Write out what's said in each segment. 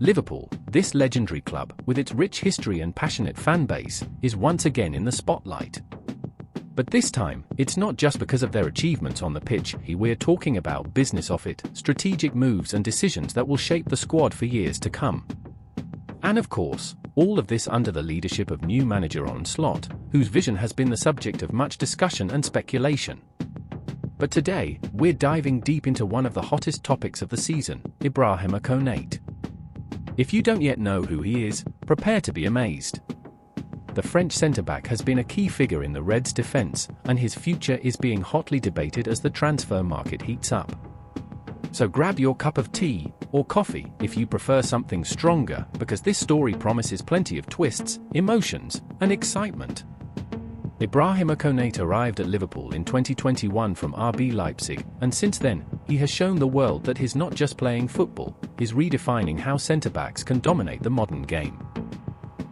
Liverpool, this legendary club, with its rich history and passionate fan base, is once again in the spotlight. But this time, it's not just because of their achievements on the pitch. We're talking about business off it, strategic moves and decisions that will shape the squad for years to come. And of course, all of this under the leadership of new manager Arne, whose vision has been the subject of much discussion and speculation. But today, we're diving deep into one of the hottest topics of the season, Ibrahima Konate. If you don't yet know who he is, prepare to be amazed. The French centre-back has been a key figure in the Reds' defence, and his future is being hotly debated as the transfer market heats up. So grab your cup of tea, or coffee if you prefer something stronger, because this story promises plenty of twists, emotions, and excitement. Ibrahima Konate arrived at Liverpool in 2021 from RB Leipzig, and since then, he has shown the world that he's not just playing football, he's redefining how centre-backs can dominate the modern game.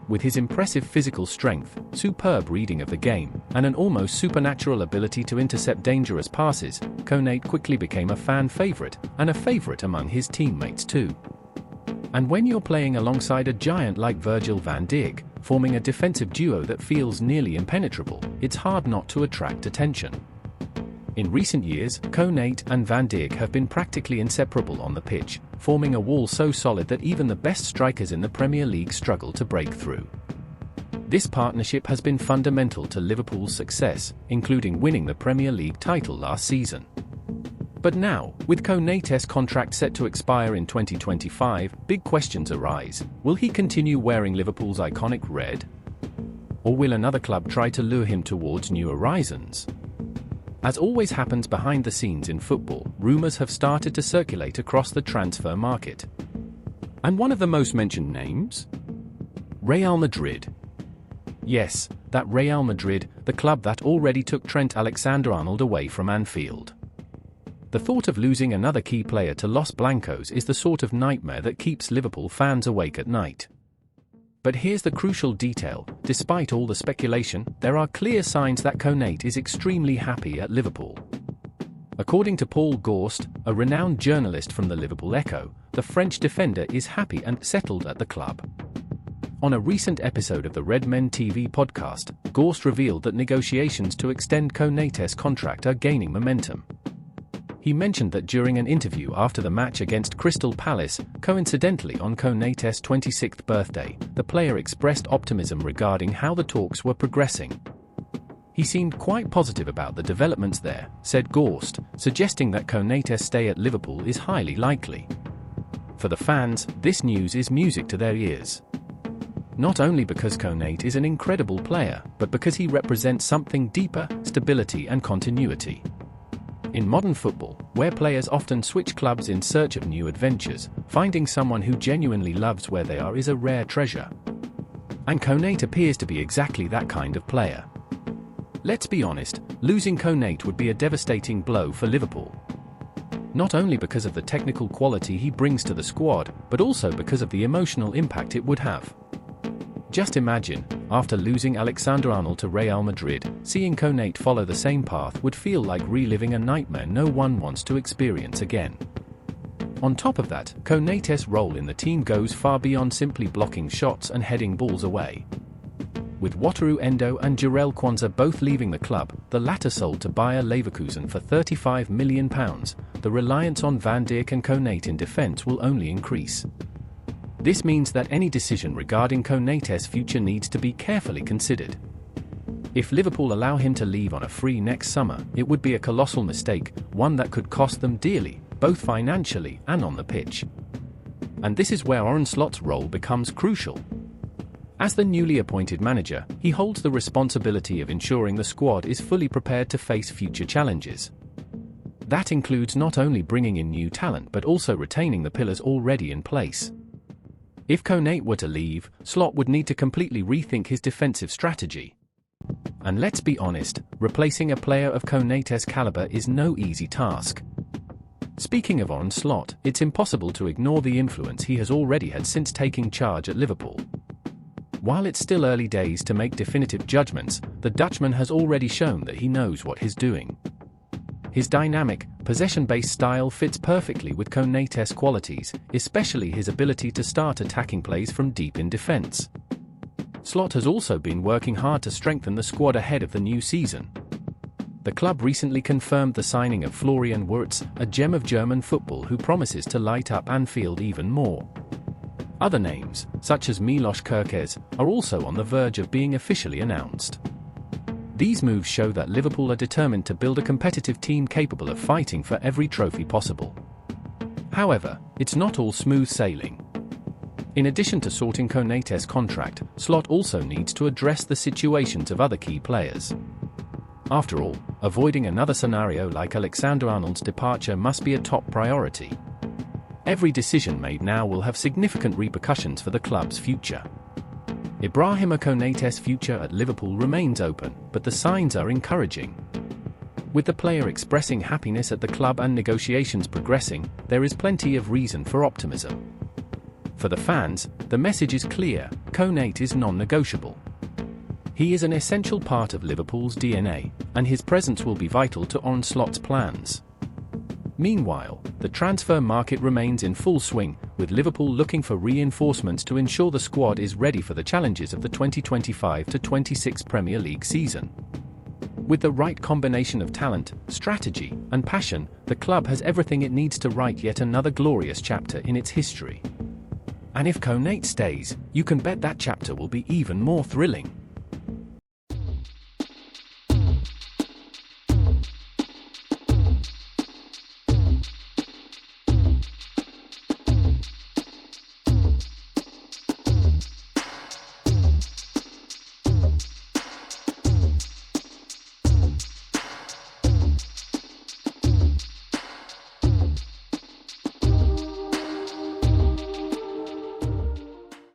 With his impressive physical strength, superb reading of the game, and an almost supernatural ability to intercept dangerous passes, Konate quickly became a fan favourite, and a favourite among his teammates too. And when you're playing alongside a giant like Virgil van Dijk, forming a defensive duo that feels nearly impenetrable, it's hard not to attract attention. In recent years, Konate and Van Dijk have been practically inseparable on the pitch, forming a wall so solid that even the best strikers in the Premier League struggle to break through. This partnership has been fundamental to Liverpool's success, including winning the Premier League title last season. But now, with Konate's contract set to expire in 2025, big questions arise. Will he continue wearing Liverpool's iconic red? Or will another club try to lure him towards new horizons? As always happens behind the scenes in football, rumours have started to circulate across the transfer market. And one of the most mentioned names? Real Madrid. Yes, that Real Madrid, the club that already took Trent Alexander-Arnold away from Anfield. The thought of losing another key player to Los Blancos is the sort of nightmare that keeps Liverpool fans awake at night. But here's the crucial detail: despite all the speculation, there are clear signs that Konate is extremely happy at Liverpool. According to Paul Gorst, a renowned journalist from the Liverpool Echo, the French defender is happy and settled at the club. On a recent episode of the Red Men TV podcast, Gorst revealed that negotiations to extend Konate's contract are gaining momentum. He mentioned that during an interview after the match against Crystal Palace, coincidentally on Konate's 26th birthday, the player expressed optimism regarding how the talks were progressing. He seemed quite positive about the developments there, said Gorst, suggesting that Konate's stay at Liverpool is highly likely. For the fans, this news is music to their ears. Not only because Konate is an incredible player, but because he represents something deeper: stability and continuity. In modern football, where players often switch clubs in search of new adventures, finding someone who genuinely loves where they are is a rare treasure. And Konate appears to be exactly that kind of player. Let's be honest, losing Konate would be a devastating blow for Liverpool. Not only because of the technical quality he brings to the squad, but also because of the emotional impact it would have. Just imagine, after losing Alexander-Arnold to Real Madrid, seeing Konate follow the same path would feel like reliving a nightmare no one wants to experience again. On top of that, Konate's role in the team goes far beyond simply blocking shots and heading balls away. With Wataru Endo and Jarell Quansah both leaving the club, the latter sold to Bayer Leverkusen for £35 million, the reliance on Van Dijk and Konate in defence will only increase. This means that any decision regarding Konate's future needs to be carefully considered. If Liverpool allow him to leave on a free next summer, it would be a colossal mistake, one that could cost them dearly, both financially and on the pitch. And this is where Arne Slot's role becomes crucial. As the newly appointed manager, he holds the responsibility of ensuring the squad is fully prepared to face future challenges. That includes not only bringing in new talent but also retaining the pillars already in place. If Konate were to leave, Slot would need to completely rethink his defensive strategy. And let's be honest, replacing a player of Konate's caliber is no easy task. Speaking of Arne Slot, it's impossible to ignore the influence he has already had since taking charge at Liverpool. While it's still early days to make definitive judgments, the Dutchman has already shown that he knows what he's doing. His dynamic, possession-based style fits perfectly with Konaté's qualities, especially his ability to start attacking plays from deep in defense. Slot has also been working hard to strengthen the squad ahead of the new season. The club recently confirmed the signing of Florian Wirtz, a gem of German football who promises to light up Anfield even more. Other names, such as Milos Kerkez, are also on the verge of being officially announced. These moves show that Liverpool are determined to build a competitive team capable of fighting for every trophy possible. However, it's not all smooth sailing. In addition to sorting Konaté's contract, Slot also needs to address the situations of other key players. After all, avoiding another scenario like Alexander-Arnold's departure must be a top priority. Every decision made now will have significant repercussions for the club's future. Ibrahima Konaté's future at Liverpool remains open, but the signs are encouraging. With the player expressing happiness at the club and negotiations progressing, there is plenty of reason for optimism. For the fans, the message is clear: Konaté is non-negotiable. He is an essential part of Liverpool's DNA, and his presence will be vital to Arne Slot's plans. Meanwhile, the transfer market remains in full swing, with Liverpool looking for reinforcements to ensure the squad is ready for the challenges of the 2025-26 Premier League season. With the right combination of talent, strategy, and passion, the club has everything it needs to write yet another glorious chapter in its history. And if Konaté stays, you can bet that chapter will be even more thrilling.